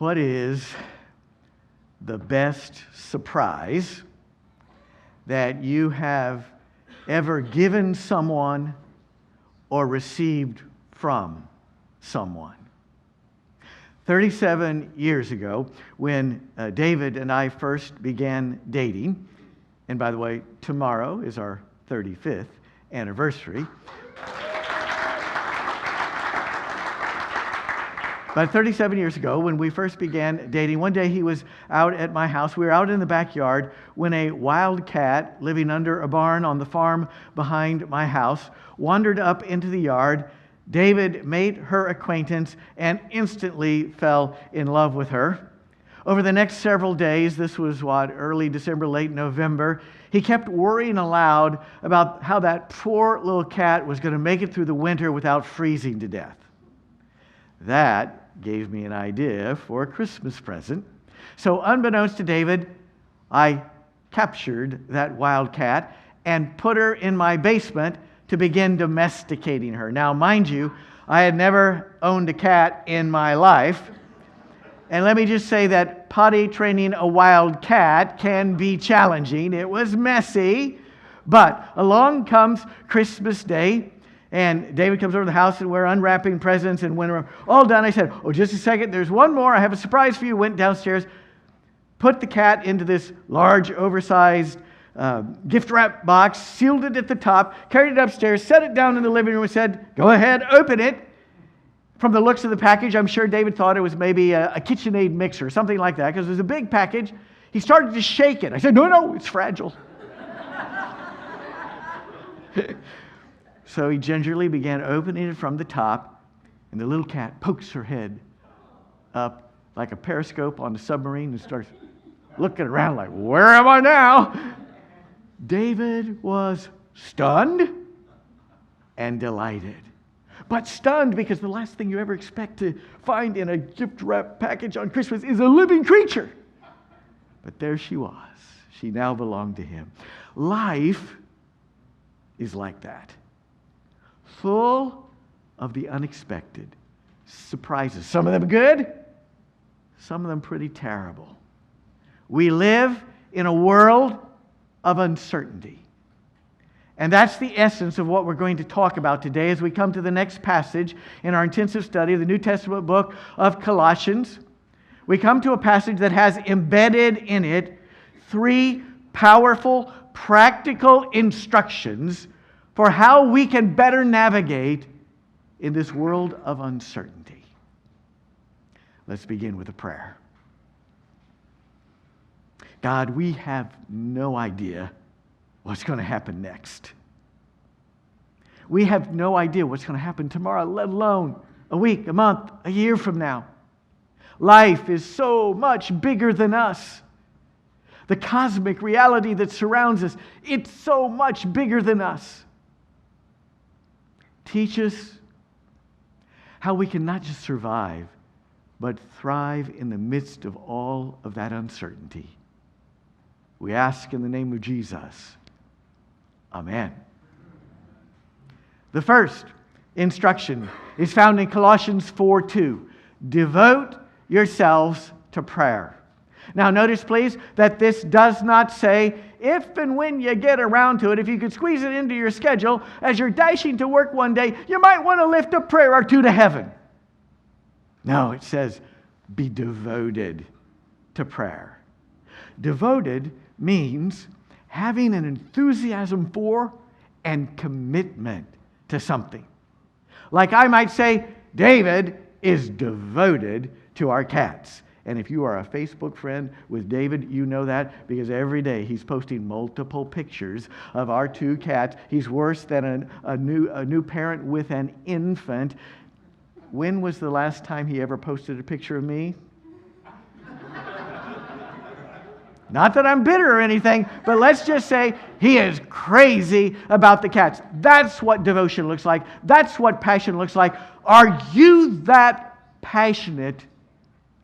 What is the best surprise that you have ever given someone or received from someone? 37 years ago, when David and I first began dating, and by the way, tomorrow is our 35th anniversary. But 37 years ago, when we first began dating, one day he was out at my house. We were out in the backyard when a wild cat living under a barn on the farm behind my house wandered up into the yard. David made her acquaintance and instantly fell in love with her. Over the next several days, this was early December, late November, he kept worrying aloud about how that poor little cat was going to make it through the winter without freezing to death. That gave me an idea for a Christmas present. So unbeknownst to David, I captured that wild cat and put her in my basement to begin domesticating her. Now, mind you, I had never owned a cat in my life. And let me just say that potty training a wild cat can be challenging. It was messy. But along comes Christmas Day, and David comes over to the house, and we're unwrapping presents. And when we're all done, I said, "Oh, just a second, there's one more. I have a surprise for you." Went downstairs, put the cat into this large, oversized gift wrap box, sealed it at the top, carried it upstairs, set it down in the living room, and said, "Go ahead, open it." From the looks of the package, I'm sure David thought it was maybe a KitchenAid mixer, something like that, because it was a big package. He started to shake it. I said, No, it's fragile. So he gingerly began opening it from the top, and the little cat pokes her head up like a periscope on a submarine and starts looking around like, "Where am I now?" David was stunned and delighted. But stunned because the last thing you ever expect to find in a gift wrap package on Christmas is a living creature. But there she was. She now belonged to him. Life is like that. Full of the unexpected surprises. Some of them good, some of them pretty terrible. We live in a world of uncertainty. And that's the essence of what we're going to talk about today as we come to the next passage in our intensive study of the New Testament book of Colossians. We come to a passage that has embedded in it 3 powerful, practical instructions for how we can better navigate in this world of uncertainty. Let's begin with a prayer. God, we have no idea what's going to happen next. We have no idea what's going to happen tomorrow, let alone a week, a month, a year from now. Life is so much bigger than us. The cosmic reality that surrounds us, it's so much bigger than us. Teach us how we can not just survive, but thrive in the midst of all of that uncertainty. We ask in the name of Jesus. Amen. The first instruction is found in Colossians 4:2. Devote yourselves to prayer. Now notice please that this does not say, if and when you get around to it, if you could squeeze it into your schedule, as you're dashing to work one day, you might want to lift a prayer or two to heaven. No, it says, be devoted to prayer. Devoted means having an enthusiasm for and commitment to something. Like I might say, David is devoted to our cats. And if you are a Facebook friend with David, you know that because every day he's posting multiple pictures of our 2 cats. He's worse than a new parent with an infant. When was the last time he ever posted a picture of me? Not that I'm bitter or anything, but let's just say he is crazy about the cats. That's what devotion looks like. That's what passion looks like. Are you that passionate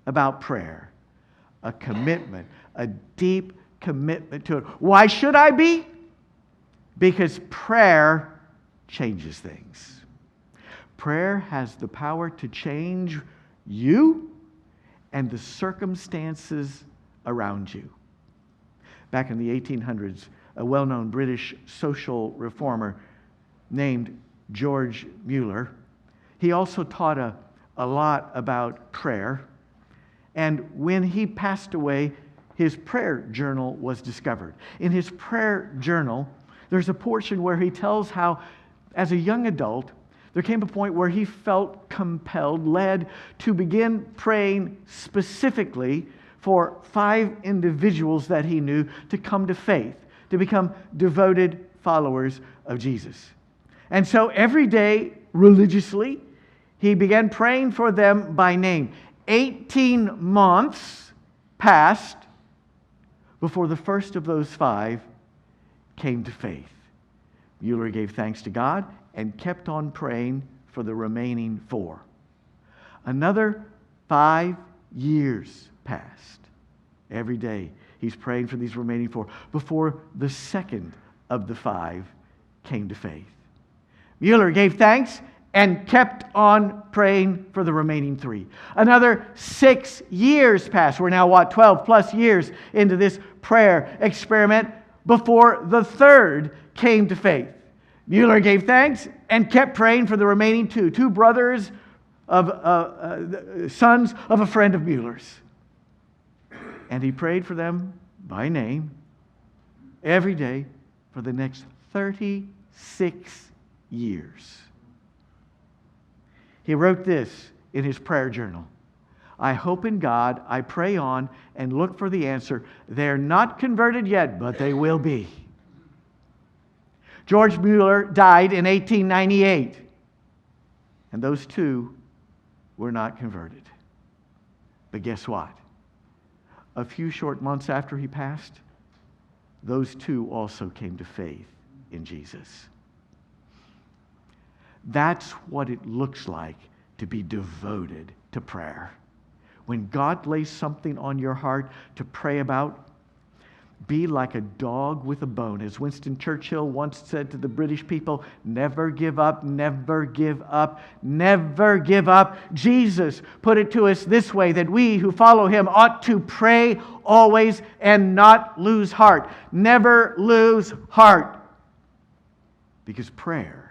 about prayer? A commitment, a deep commitment to it. Why should I be? Because prayer changes things. Prayer has the power to change you and the circumstances around you. Back in the 1800s, a well-known British social reformer named George Mueller, he also taught a lot about prayer. And when he passed away, his prayer journal was discovered. In his prayer journal, there's a portion where he tells how, as a young adult, there came a point where he felt compelled, led to begin praying specifically for 5 individuals that he knew to come to faith, to become devoted followers of Jesus. And so every day, religiously, he began praying for them by name. 18 months passed before the first of those 5 came to faith. Mueller gave thanks to God and kept on praying for the remaining 4. Another 5 years passed. Every day he's praying for these remaining 4 before the second of the 5 came to faith. Mueller gave thanks and kept on praying for the remaining 3. Another 6 years passed. We're now, 12 plus years into this prayer experiment before the 3rd came to faith. Mueller gave thanks and kept praying for the remaining 2 brothers of sons of a friend of Mueller's. And he prayed for them by name every day for the next 36 years. He wrote this in his prayer journal. I hope in God, I pray on and look for the answer. They're not converted yet, but they will be. George Mueller died in 1898, and those 2 were not converted. But guess what? A few short months after he passed, those 2 also came to faith in Jesus. That's what it looks like to be devoted to prayer. When God lays something on your heart to pray about, be like a dog with a bone. As Winston Churchill once said to the British people, never give up, never give up, never give up. Jesus put it to us this way, that we who follow him ought to pray always and not lose heart. Never lose heart. Because prayer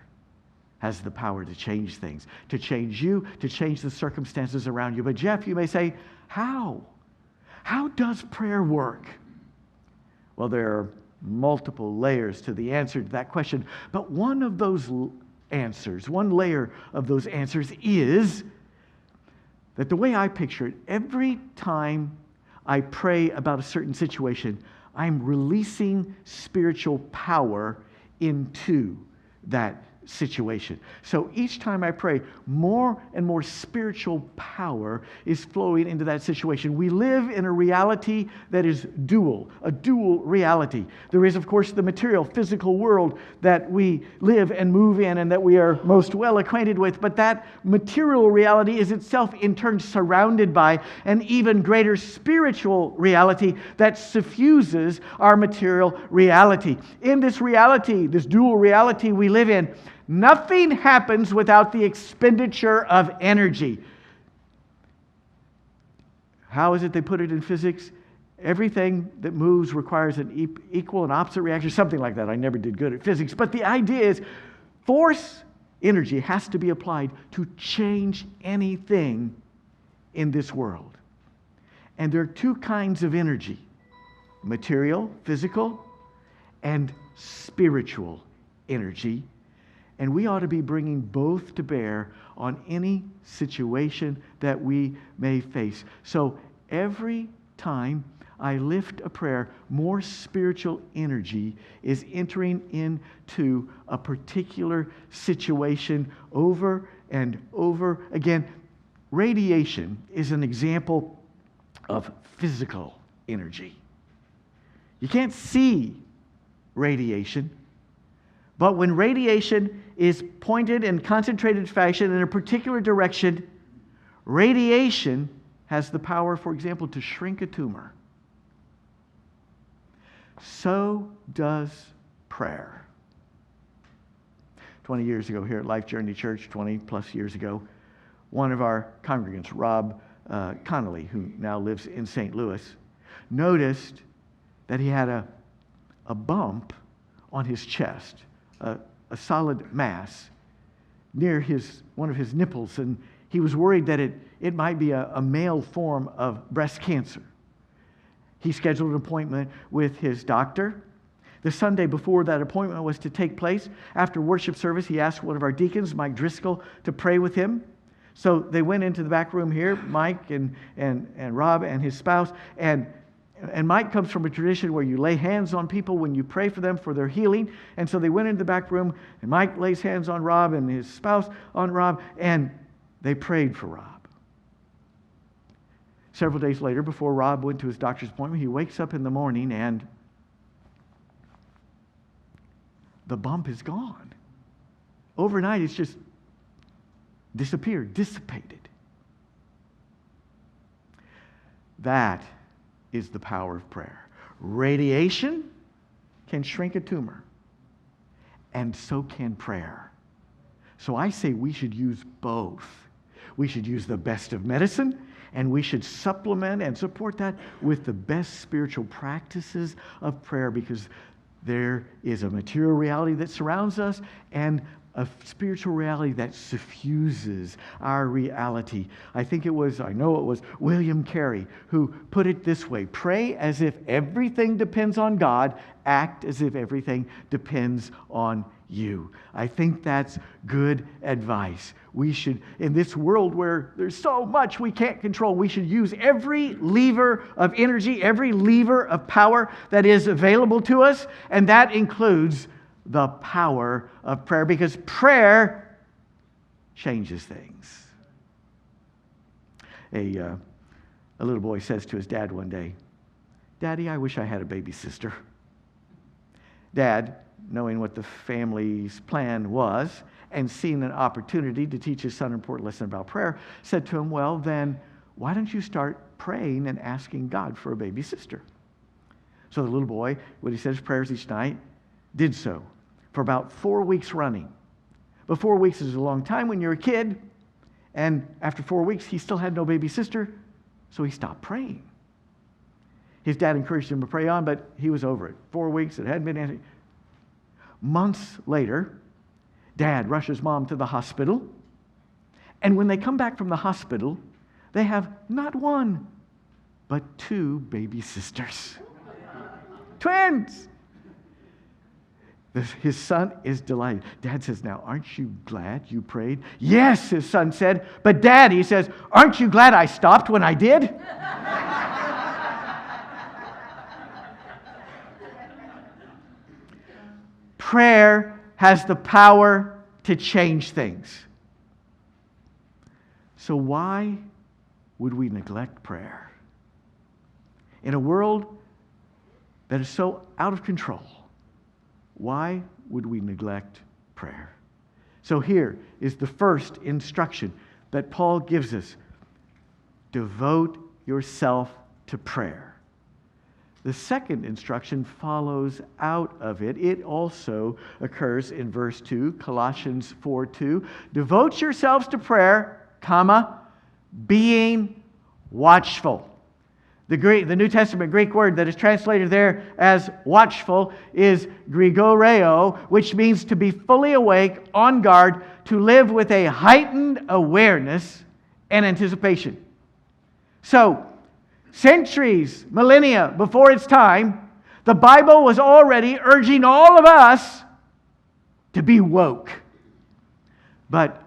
has the power to change things, to change you, to change the circumstances around you. But Jeff, you may say, how? How does prayer work? Well, there are multiple layers to the answer to that question. But one of those answers, one layer of those answers is that the way I picture it, every time I pray about a certain situation, I'm releasing spiritual power into that situation. So each time I pray, more and more spiritual power is flowing into that situation. We live in a reality that is dual, a dual reality. There is, of course, the material, physical world that we live and move in and that we are most well acquainted with, but that material reality is itself in turn surrounded by an even greater spiritual reality that suffuses our material reality. In this reality, this dual reality we live in, nothing happens without the expenditure of energy. How is it they put it in physics? Everything that moves requires an equal and opposite reaction, something like that. I never did good at physics. But the idea is force, energy, has to be applied to change anything in this world. And there are 2 kinds of energy: material, physical, and spiritual energy. And we ought to be bringing both to bear on any situation that we may face. So every time I lift a prayer, more spiritual energy is entering into a particular situation over and over again. Radiation is an example of physical energy. You can't see radiation, but when radiation is pointed in concentrated fashion in a particular direction, radiation has the power, for example, to shrink a tumor. So does prayer. 20 years ago here at Life Journey Church, 20 plus years ago, one of our congregants, Rob Connolly, who now lives in St. Louis, noticed that he had a bump on his chest, a solid mass near one of his nipples, and he was worried that it might be a male form of breast cancer. He scheduled an appointment with his doctor. The Sunday before that appointment was to take place, after worship service, he asked one of our deacons, Mike Driscoll, to pray with him. So they went into the back room here, Mike and Rob and his spouse, and Mike comes from a tradition where you lay hands on people when you pray for them for their healing. And so they went into the back room, and Mike lays hands on Rob and his spouse on Rob, and they prayed for Rob. Several days later, before Rob went to his doctor's appointment, he wakes up in the morning and the bump is gone. Overnight, it's just disappeared, dissipated. That is the power of prayer. Radiation can shrink a tumor, and so can prayer. So I say we should use both. We should use the best of medicine, and we should supplement and support that with the best spiritual practices of prayer, because there is a material reality that surrounds us and a spiritual reality that suffuses our reality. I know it was William Carey who put it this way: pray as if everything depends on God, act as if everything depends on you. I think that's good advice. We should, in this world where there's so much we can't control, we should use every lever of energy, every lever of power that is available to us, and that includes the power of prayer, because prayer changes things. A little boy says to his dad one day, "Daddy, I wish I had a baby sister." Dad, knowing what the family's plan was and seeing an opportunity to teach his son an important lesson about prayer, said to him, "Well, then, why don't you start praying and asking God for a baby sister?" So the little boy, when he said his prayers each night, did so for about 4 weeks running. But 4 weeks is a long time when you're a kid, and after 4 weeks, he still had no baby sister, so he stopped praying. His dad encouraged him to pray on, but he was over it. 4 weeks, it hadn't been answered. Months later, Dad rushes Mom to the hospital, and when they come back from the hospital, they have not one, but 2 baby sisters. Twins! His son is delighted. Dad says, "Now, aren't you glad you prayed?" "Yes," his son said. "But Dad," he says, "aren't you glad I stopped when I did?" Prayer has the power to change things. So why would we neglect prayer? In a world that is so out of control, why would we neglect prayer? So here is the first instruction that Paul gives us. Devote yourself to prayer. The second instruction follows out of it. It also occurs in verse 2, Colossians 4:2. Devote yourselves to prayer, being watchful. The New Testament Greek word that is translated there as watchful is grigoreo, which means to be fully awake, on guard, to live with a heightened awareness and anticipation. So, centuries, millennia before its time, the Bible was already urging all of us to be woke. But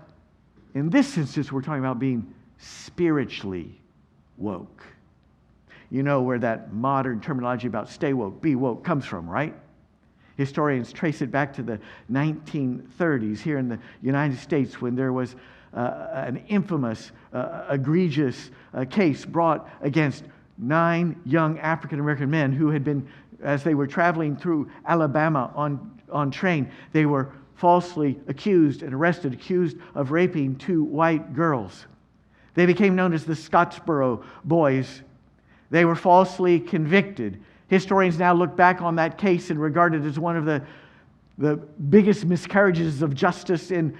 in this instance, we're talking about being spiritually woke. You know where that modern terminology about stay woke, be woke comes from, right? Historians trace it back to the 1930s here in the United States, when there was an infamous, egregious case brought against 9 young African-American men who had been, as they were traveling through Alabama on train, they were falsely accused and arrested, accused of raping 2 white girls. They became known as the Scottsboro Boys. They were falsely convicted. Historians now look back on that case and regard it as one of the biggest miscarriages of justice in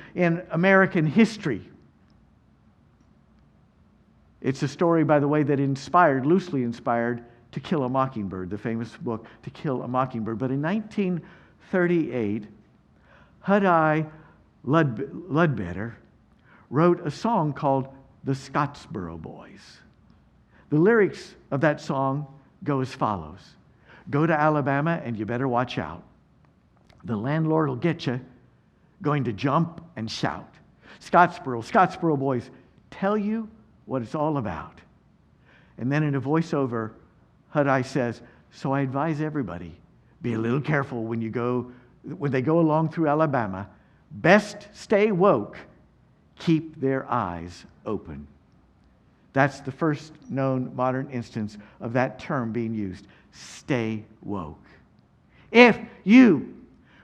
American history. It's a story, by the way, that loosely inspired To Kill a Mockingbird, the famous book To Kill a Mockingbird. But in 1938, Huddai Ledbetter wrote a song called The Scottsboro Boys. The lyrics of that song go as follows. Go to Alabama and you better watch out. The landlord will get you, going to jump and shout. Scottsboro boys, tell you what it's all about. And then in a voiceover, Huddai says, so I advise everybody, be a little careful when they go along through Alabama. Best stay woke, keep their eyes open. That's the first known modern instance of that term being used. Stay woke. If you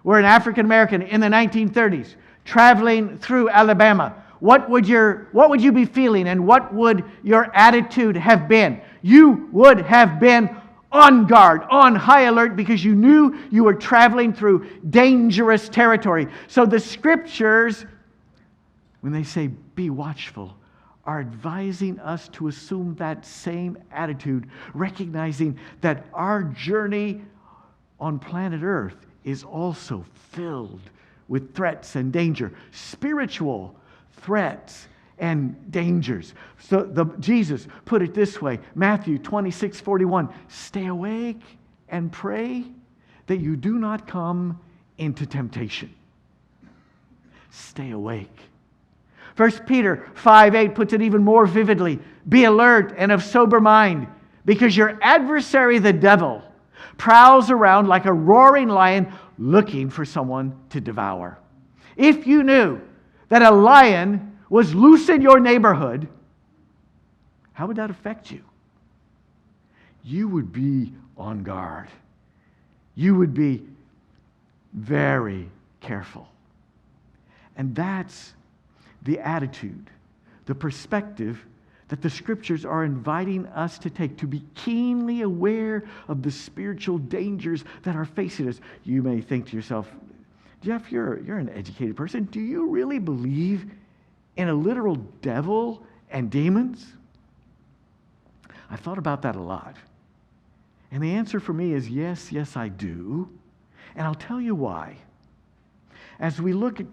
were an African American in the 1930s traveling through Alabama, what would you be feeling and what would your attitude have been? You would have been on guard, on high alert, because you knew you were traveling through dangerous territory. So the scriptures, when they say be watchful, are advising us to assume that same attitude, recognizing that our journey on planet Earth is also filled with threats and danger, spiritual threats and dangers. So Jesus put it this way, Matthew 26:41, stay awake and pray that you do not come into temptation. Stay awake. 1 Peter 5:8 puts it even more vividly. Be alert and of sober mind, because your adversary, the devil, prowls around like a roaring lion looking for someone to devour. If you knew that a lion was loose in your neighborhood, how would that affect you? You would be on guard. You would be very careful. And that's the attitude, the perspective that the scriptures are inviting us to take, to be keenly aware of the spiritual dangers that are facing us. You may think to yourself, Jeff, you're an educated person. Do you really believe in a literal devil and demons? I've thought about that a lot. And the answer for me is yes, I do. And I'll tell you why. As we look at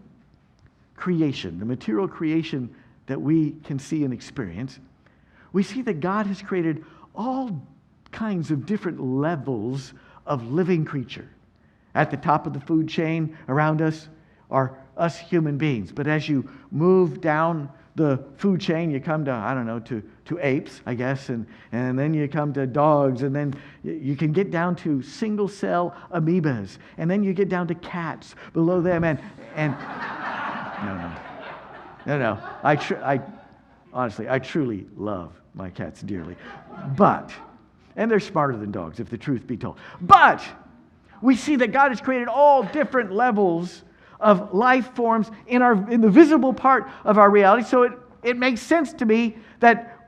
creation, the material creation that we can see and experience, we see that God has created all kinds of different levels of living creature. At the top of the food chain around us are us human beings. But as you move down the food chain, you come to, to apes, I guess, and then you come to dogs, and then you can get down to single-cell amoebas, and then you get down to cats below them, and no. Honestly, I truly love my cats dearly. And they're smarter than dogs, if the truth be told. But we see that God has created all different levels of life forms in the visible part of our reality. So it makes sense to me that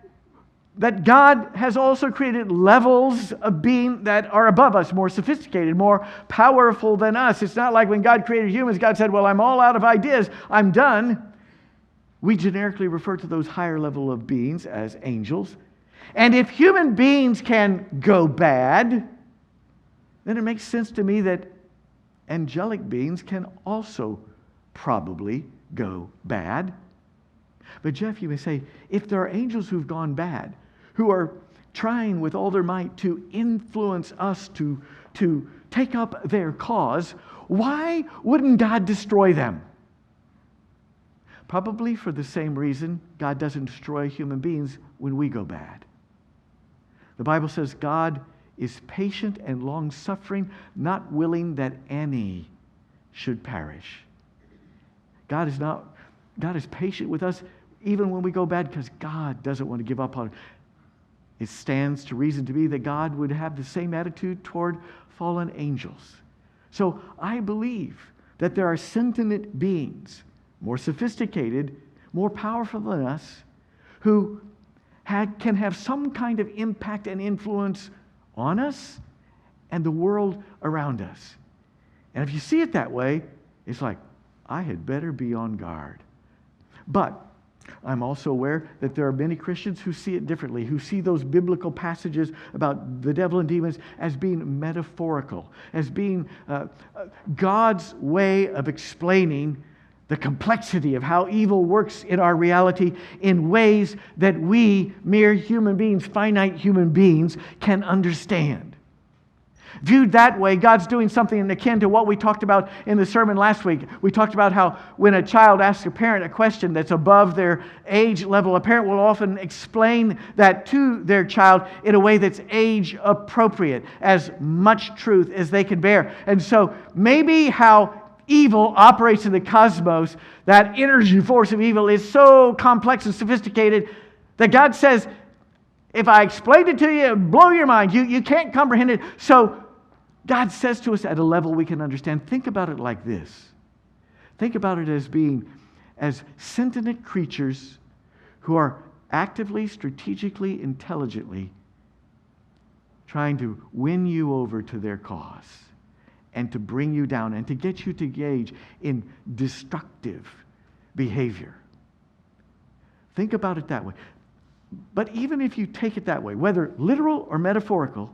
God has also created levels of being that are above us, more sophisticated, more powerful than us. It's not like when God created humans, God said, well, I'm all out of ideas. I'm done. We generically refer to those higher level of beings as angels. And if human beings can go bad, then it makes sense to me that angelic beings can also probably go bad. But Jeff, you may say, if there are angels who've gone bad, who are trying with all their might to influence us to take up their cause, why wouldn't God destroy them? Probably for the same reason God doesn't destroy human beings when we go bad. The Bible says God is patient and long-suffering, not willing that any should perish. God is patient with us even when we go bad, because God doesn't want to give up on it. It stands to reason to be that God would have the same attitude toward fallen angels. So I believe that there are sentient beings, more sophisticated, more powerful than us, who can have some kind of impact and influence on us and the world around us. And if you see it that way, it's like, I had better be on guard. But I'm also aware that there are many Christians who see it differently, who see those biblical passages about the devil and demons as being metaphorical, as being God's way of explaining the complexity of how evil works in our reality in ways that we, mere human beings, finite human beings, can understand. Viewed that way, God's doing something akin to what we talked about in the sermon last week. We talked about how when a child asks a parent a question that's above their age level, a parent will often explain that to their child in a way that's age appropriate, as much truth as they can bear. And so maybe how evil operates in the cosmos, that energy force of evil is so complex and sophisticated that God says, if I explained it to you, it'll blow your mind. You can't comprehend it. So God says to us at a level we can understand. Think about it like this. Think about it as being as sentient creatures who are actively, strategically, intelligently trying to win you over to their cause and to bring you down and to get you to engage in destructive behavior. Think about it that way. But even if you take it that way, whether literal or metaphorical,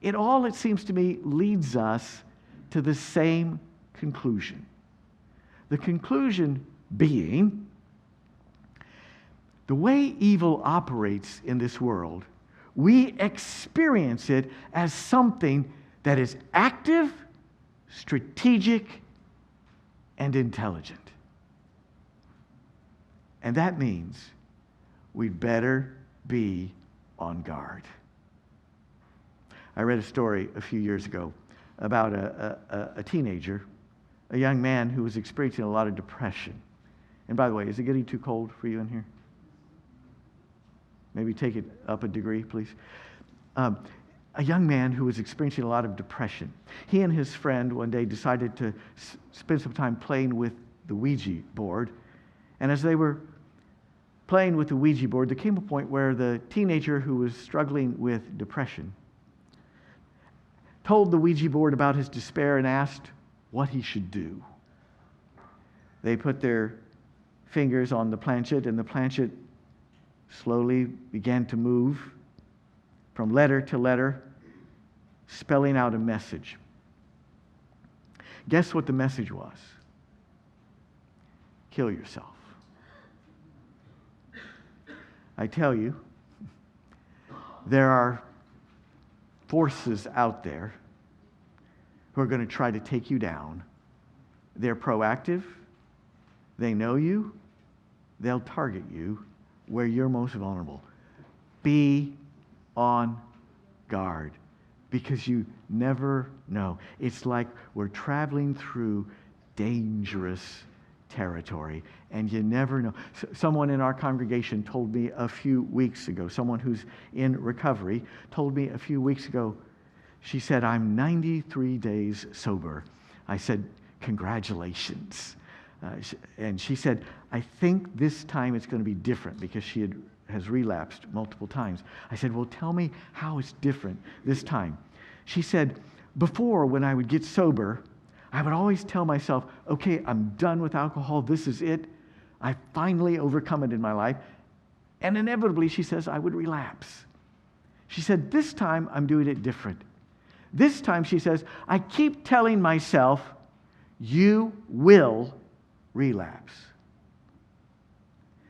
it seems to me, leads us to the same conclusion. The conclusion being, the way evil operates in this world, we experience it as something that is active, strategic, and intelligent. And that means we'd better be on guard. I read a story a few years ago about a teenager, a young man who was experiencing a lot of depression. And by the way, is it getting too cold for you in here? Maybe take it up a degree, please. A young man who was experiencing a lot of depression. He and his friend one day decided to spend some time playing with the Ouija board. And as they were playing with the Ouija board, there came a point where the teenager who was struggling with depression told the Ouija board about his despair and asked what he should do. They put their fingers on the planchette, and the planchette slowly began to move from letter to letter, spelling out a message. Guess what the message was? Kill yourself. I tell you, there are forces out there who are going to try to take you down. They're proactive. They know you. They'll target you where you're most vulnerable. Be on guard, because you never know. It's like we're traveling through dangerous territory, and you never know. Someone in our congregation told me a few weeks ago, someone who's in recovery, told me a few weeks ago, she said, I'm 93 days sober. I said, congratulations. And she said, I think this time it's going to be different, because she has relapsed multiple times. I said, well, tell me how it's different this time. She said, before, when I would get sober, I would always tell myself, okay, I'm done with alcohol. This is it. I finally overcome it in my life. And inevitably, she says, I would relapse. She said, this time I'm doing it different. This time, she says, I keep telling myself, you will relapse.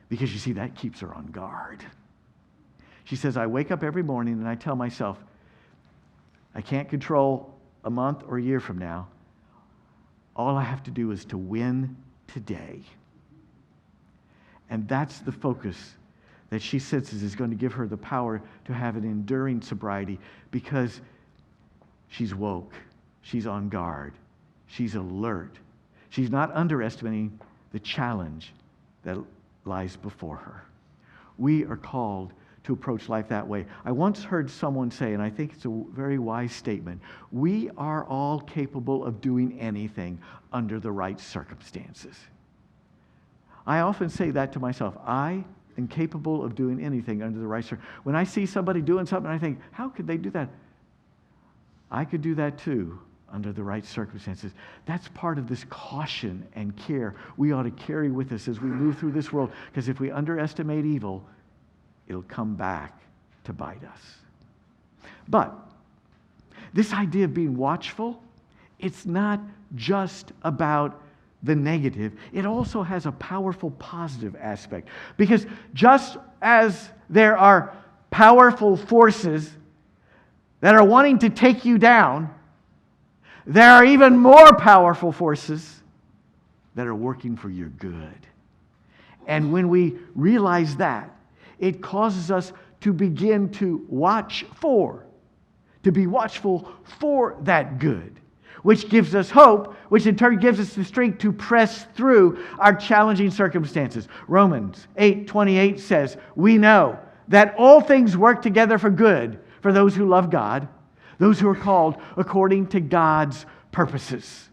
Because you see, that keeps her on guard. She says, I wake up every morning and I tell myself, I can't control a month or a year from now. All I have to do is to win today. And that's the focus that she senses is going to give her the power to have an enduring sobriety, because she's woke, she's on guard, she's alert. She's not underestimating the challenge that lies before her. We are called to approach life that way. I once heard someone say, and I think it's a very wise statement, we are all capable of doing anything under the right circumstances. I often say that to myself. I am capable of doing anything under the right circumstances. When I see somebody doing something, I think, how could they do that? I could do that too under the right circumstances. That's part of this caution and care we ought to carry with us as we move through this world, because if we underestimate evil, it'll come back to bite us. But this idea of being watchful, it's not just about the negative. It also has a powerful positive aspect. Because just as there are powerful forces that are wanting to take you down, there are even more powerful forces that are working for your good. And when we realize that, it causes us to begin to be watchful for that good, which gives us hope, which in turn gives us the strength to press through our challenging circumstances. Romans 8:28 says, we know that all things work together for good for those who love God, those who are called according to God's purposes.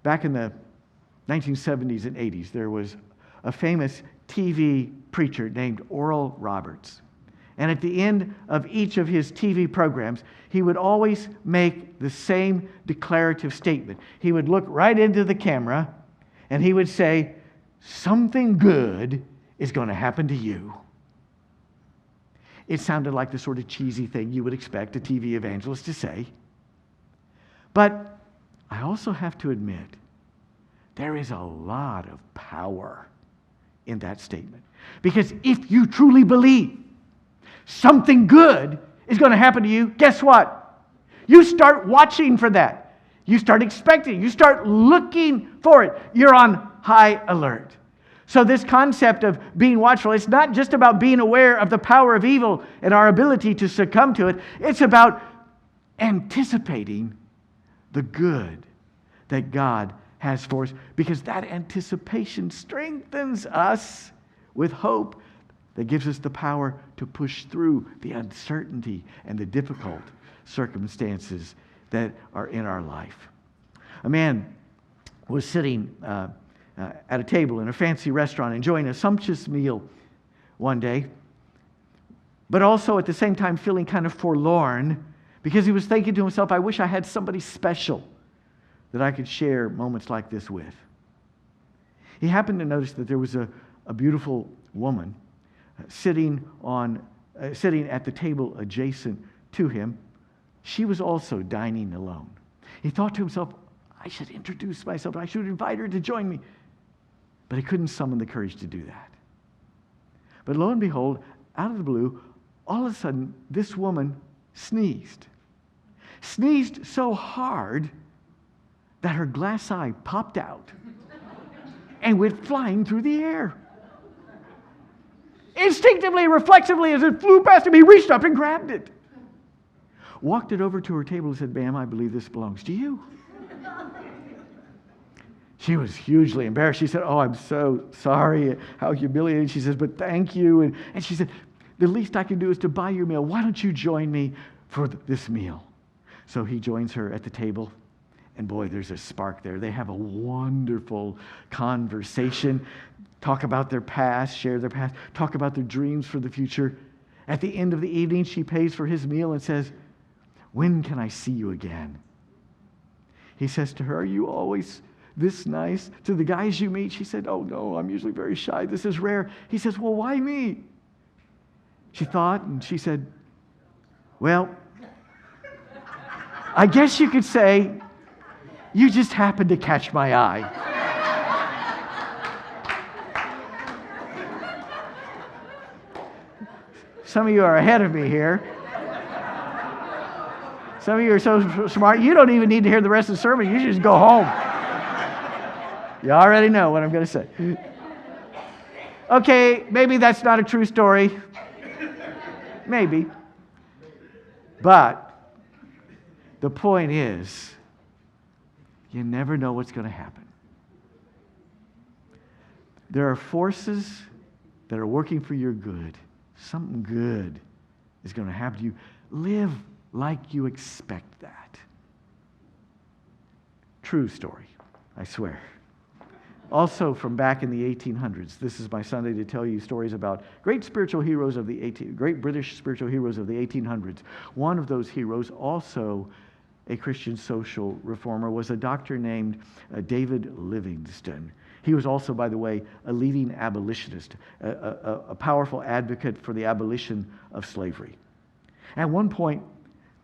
Back in the 1970s and 80s, there was a famous TV preacher named Oral Roberts. And at the end of each of his TV programs, he would always make the same declarative statement. He would look right into the camera and he would say, something good is going to happen to you. It sounded like the sort of cheesy thing you would expect a TV evangelist to say. But I also have to admit, there is a lot of power in that statement. Because if you truly believe something good is going to happen to you, guess what? You start watching for that. You start expecting. You start looking for it. You're on high alert. So this concept of being watchful, it's not just about being aware of the power of evil and our ability to succumb to it. It's about anticipating the good that God has for us, because that anticipation strengthens us with hope that gives us the power to push through the uncertainty and the difficult circumstances that are in our life. A man was sitting at a table in a fancy restaurant enjoying a sumptuous meal one day, but also at the same time feeling kind of forlorn because he was thinking to himself, I wish I had somebody special that I could share moments like this with. He happened to notice that there was a beautiful woman sitting at the table adjacent to him. She was also dining alone. He thought to himself, I should introduce myself. I should invite her to join me. But he couldn't summon the courage to do that. But lo and behold, out of the blue, all of a sudden, this woman sneezed. Sneezed so hard that her glass eye popped out and went flying through the air. Instinctively, reflexively, as it flew past him, he reached up and grabbed it. Walked it over to her table and said, ma'am, I believe this belongs to you. She was hugely embarrassed. She said, oh, I'm so sorry. How humiliating. She says, but thank you. And she said, the least I can do is to buy your meal. Why don't you join me for this meal? So he joins her at the table. And boy, there's a spark there. They have a wonderful conversation. Talk about their past, share their past, talk about their dreams for the future. At the end of the evening, she pays for his meal and says, when can I see you again? He says to her, are you always this nice to the guys you meet? She said, oh no, I'm usually very shy. This is rare. He says, well, why me? She thought and she said, well, I guess you could say you just happened to catch my eye. Some of you are ahead of me here. Some of you are so smart, you don't even need to hear the rest of the sermon. You should just go home. You already know what I'm going to say. Okay, maybe that's not a true story. Maybe. But the point is, you never know what's going to happen. There are forces that are working for your good. Something good is going to happen to you. Live like you expect that. True story, I swear. Also from back in the 1800s, this is my Sunday to tell you stories about great spiritual heroes of great British spiritual heroes of the 1800s. One of those heroes also a Christian social reformer, was a doctor named David Livingstone. He was also, by the way, a leading abolitionist, a powerful advocate for the abolition of slavery. At one point,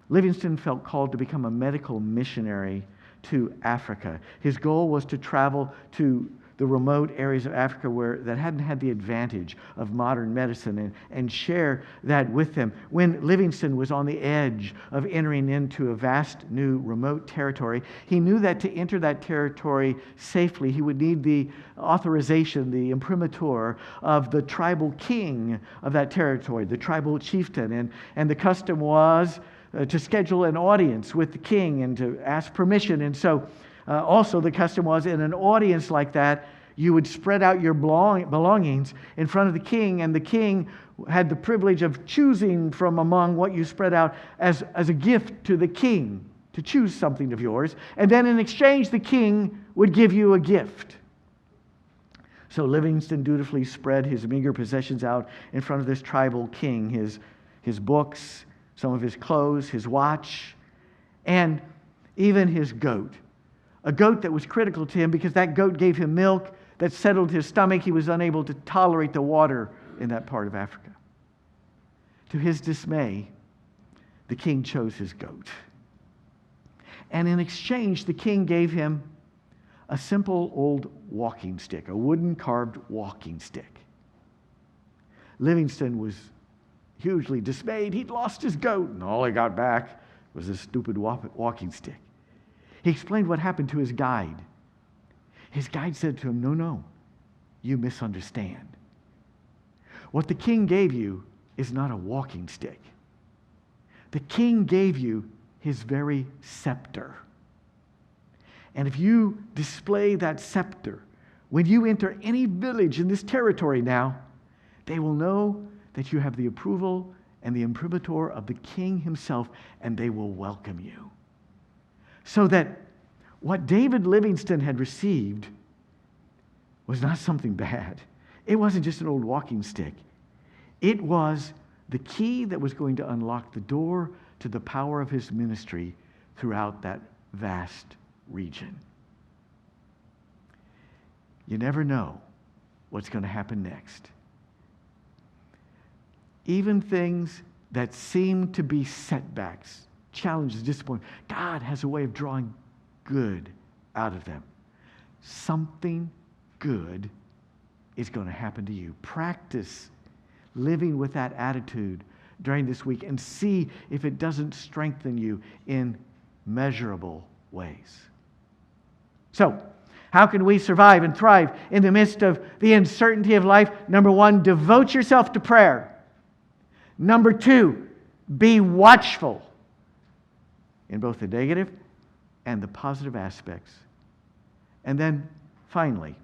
Livingstone felt called to become a medical missionary to Africa. His goal was to travel to the remote areas of Africa that hadn't had the advantage of modern medicine and share that with them. When Livingstone was on the edge of entering into a vast new remote territory, he knew that to enter that territory safely, he would need the authorization, the imprimatur of the tribal king of that territory, the tribal chieftain. And the custom was to schedule an audience with the king and to ask permission. And so also the custom was in an audience like that, you would spread out your belongings in front of the king, and the king had the privilege of choosing from among what you spread out as a gift to the king, to choose something of yours. And then in exchange, the king would give you a gift. So Livingstone dutifully spread his meager possessions out in front of this tribal king, his books, some of his clothes, his watch, and even his goat. A goat that was critical to him because that goat gave him milk that settled his stomach. He was unable to tolerate the water in that part of Africa. To his dismay, the king chose his goat. And in exchange, the king gave him a simple old walking stick, a wooden carved walking stick. Livingstone was hugely dismayed. He'd lost his goat, and all he got back was this stupid walking stick. He explained what happened to his guide. His guide said to him, No, you misunderstand. What the king gave you is not a walking stick. The king gave you his very scepter. And if you display that scepter, when you enter any village in this territory now, they will know that you have the approval and the imprimatur of the king himself, and they will welcome you. So that what David Livingstone had received was not something bad. It wasn't just an old walking stick. It was the key that was going to unlock the door to the power of his ministry throughout that vast region. You never know what's going to happen next. Even things that seem to be setbacks, challenges, disappointment, God has a way of drawing good out of them. Something good is going to happen to you. Practice living with that attitude during this week and see if it doesn't strengthen you in measurable ways. So, how can we survive and thrive in the midst of the uncertainty of life? Number one, devote yourself to prayer. Number two, be watchful in both the negative and the positive aspects. And then finally,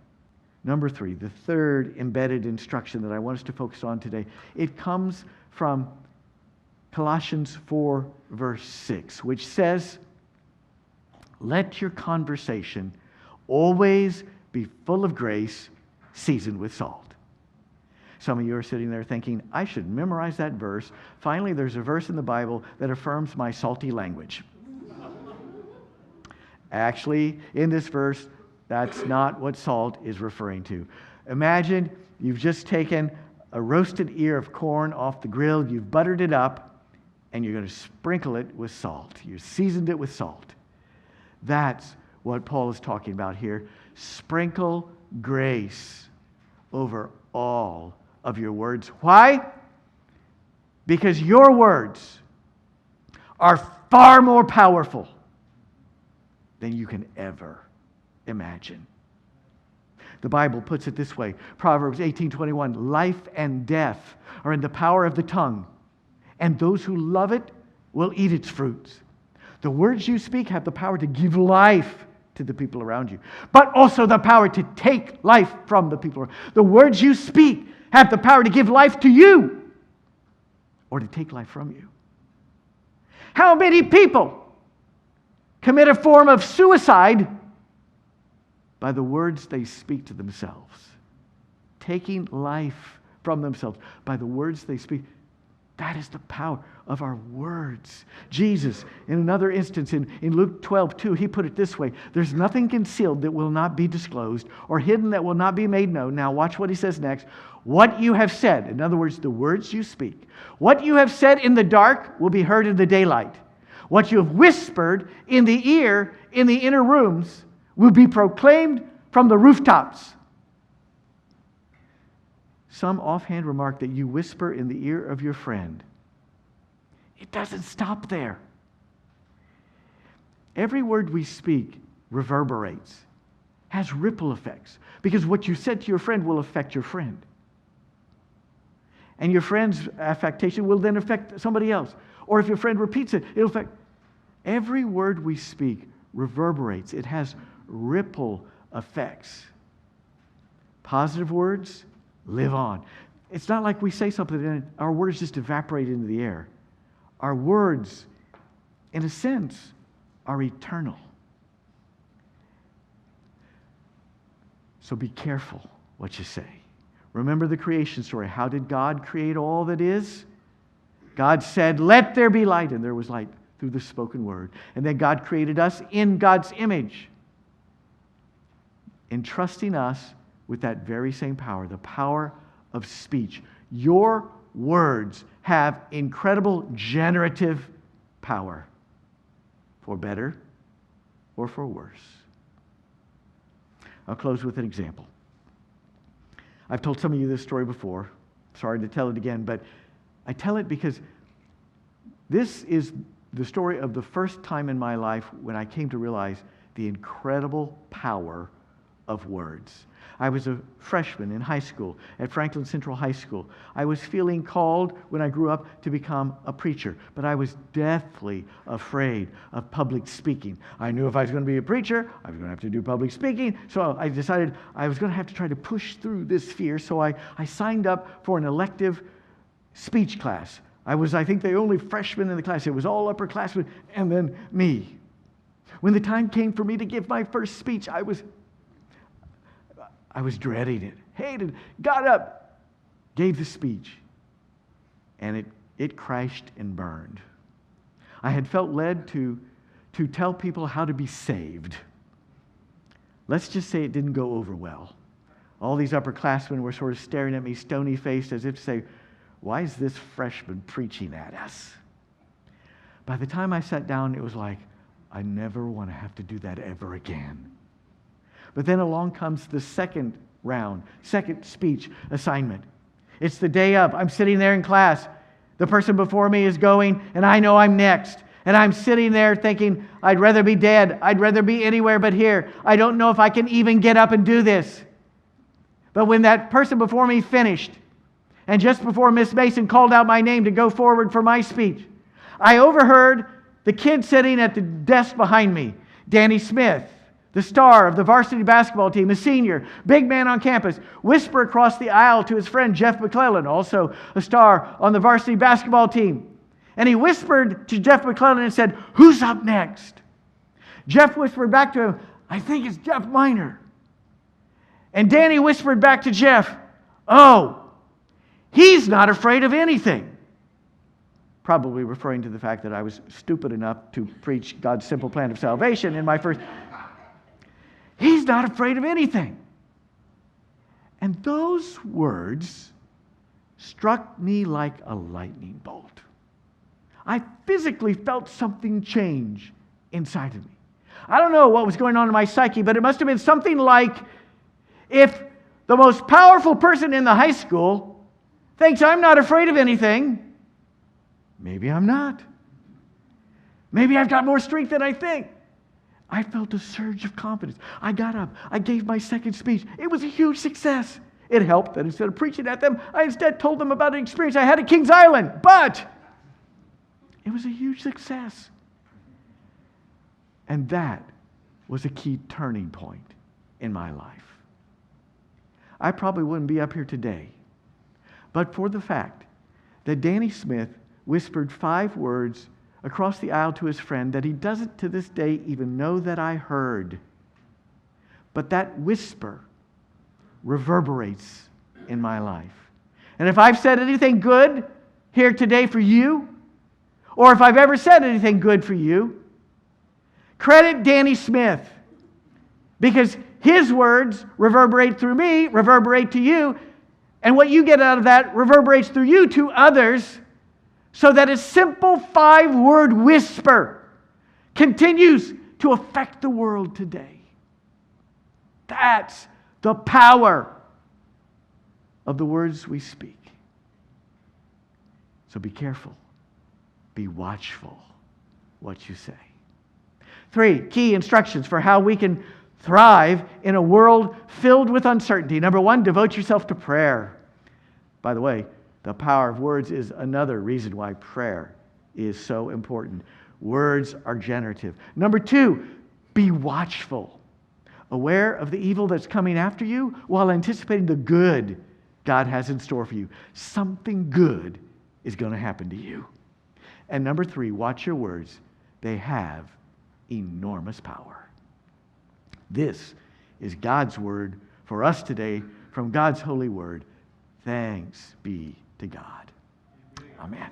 number three, the third embedded instruction that I want us to focus on today, it comes from Colossians 4, verse 6, which says, "Let your conversation always be full of grace, seasoned with salt." Some of you are sitting there thinking, I should memorize that verse. Finally, there's a verse in the Bible that affirms my salty language. Actually, in this verse, that's not what salt is referring to. Imagine you've just taken a roasted ear of corn off the grill, you've buttered it up, and you're going to sprinkle it with salt. You seasoned it with salt. That's what Paul is talking about here. Sprinkle grace over all of your words. Why? Because your words are far more powerful than you can ever imagine. The Bible puts it this way, Proverbs 18:21, life and death are in the power of the tongue, and those who love it will eat its fruits. The words you speak have the power to give life to the people around you, but also the power to take life from the people around you. The words you speak have the power to give life to you or to take life from you. How many people commit a form of suicide by the words they speak to themselves? Taking life from themselves by the words they speak. That is the power of our words. Jesus, in another instance, in Luke 12:2, he put it this way: there's nothing concealed that will not be disclosed, or hidden that will not be made known. Now watch what he says next. What you have said, in other words, the words you speak, what you have said in the dark will be heard in the daylight. What you have whispered in the ear in the inner rooms will be proclaimed from the rooftops. Some offhand remark that you whisper in the ear of your friend. It doesn't stop there. Every word we speak reverberates, has ripple effects, because what you said to your friend will affect your friend. And your friend's affectation will then affect somebody else. Or if your friend repeats it, it'll affect. Every word we speak reverberates. It has ripple effects. Positive words live on. It's not like we say something and our words just evaporate into the air. Our words, in a sense, are eternal. So be careful what you say. Remember the creation story. How did God create all that is? God said, "Let there be light," and there was light through the spoken word. And then God created us in God's image, entrusting us with that very same power, the power of speech. Your words have incredible generative power, for better or for worse. I'll close with an example. I've told some of you this story before. Sorry to tell it again, but I tell it because this is the story of the first time in my life when I came to realize the incredible power of words. I was a freshman in high school at Franklin Central High School. I was feeling called when I grew up to become a preacher, but I was deathly afraid of public speaking. I knew if I was going to be a preacher, I was going to have to do public speaking, so I decided I was going to have to try to push through this fear, so I signed up for an elective speech class. I was, I think, the only freshman in the class. It was all upperclassmen, and then me. When the time came for me to give my first speech, I was dreading it, hated, got up, gave the speech, and it crashed and burned. I had felt led to tell people how to be saved. Let's just say it didn't go over well. All these upperclassmen were sort of staring at me stony-faced as if to say, "Why is this freshman preaching at us?" By the time I sat down, it was like, I never want to have to do that ever again. But then along comes the second round, second speech assignment. It's the day of. I'm sitting there in class. The person before me is going, and I know I'm next. And I'm sitting there thinking, I'd rather be dead. I'd rather be anywhere but here. I don't know if I can even get up and do this. But when that person before me finished, and just before Miss Mason called out my name to go forward for my speech, I overheard the kid sitting at the desk behind me, Danny Smith, the star of the varsity basketball team, a senior, big man on campus, whisper across the aisle to his friend Jeff McClellan, also a star on the varsity basketball team. And he whispered to Jeff McClellan and said, "Who's up next?" Jeff whispered back to him, "I think it's Jeff Miner." And Danny whispered back to Jeff, "Oh, he's not afraid of anything." Probably referring to the fact that I was stupid enough to preach God's simple plan of salvation in my first. He's not afraid of anything. And those words struck me like a lightning bolt. I physically felt something change inside of me. I don't know what was going on in my psyche, but it must have been something like, if the most powerful person in the high school thinks I'm not afraid of anything, maybe I'm not. Maybe I've got more strength than I think. I felt a surge of confidence. I got up. I gave my second speech. It was a huge success. It helped that instead of preaching at them, I instead told them about an experience I had at Kings Island. But it was a huge success. And that was a key turning point in my life. I probably wouldn't be up here today, but for the fact that Danny Smith whispered 5 words across the aisle to his friend that he doesn't to this day even know that I heard. But that whisper reverberates in my life. And if I've said anything good, here today for you, or if I've ever said anything good for you, credit Danny Smith, because his words reverberate through me, reverberate to you, and what you get out of that reverberates through you to others, so that a simple 5-word whisper continues to affect the world today. That's the power of the words we speak. So be careful. Be watchful what you say. 3 key instructions for how we can thrive in a world filled with uncertainty. Number 1, devote yourself to prayer. By the way, the power of words is another reason why prayer is so important. Words are generative. Number 2, be watchful, aware of the evil that's coming after you while anticipating the good God has in store for you. Something good is going to happen to you. And number 3, watch your words. They have enormous power. This is God's word for us today from God's holy word. Thanks be to God. Amen.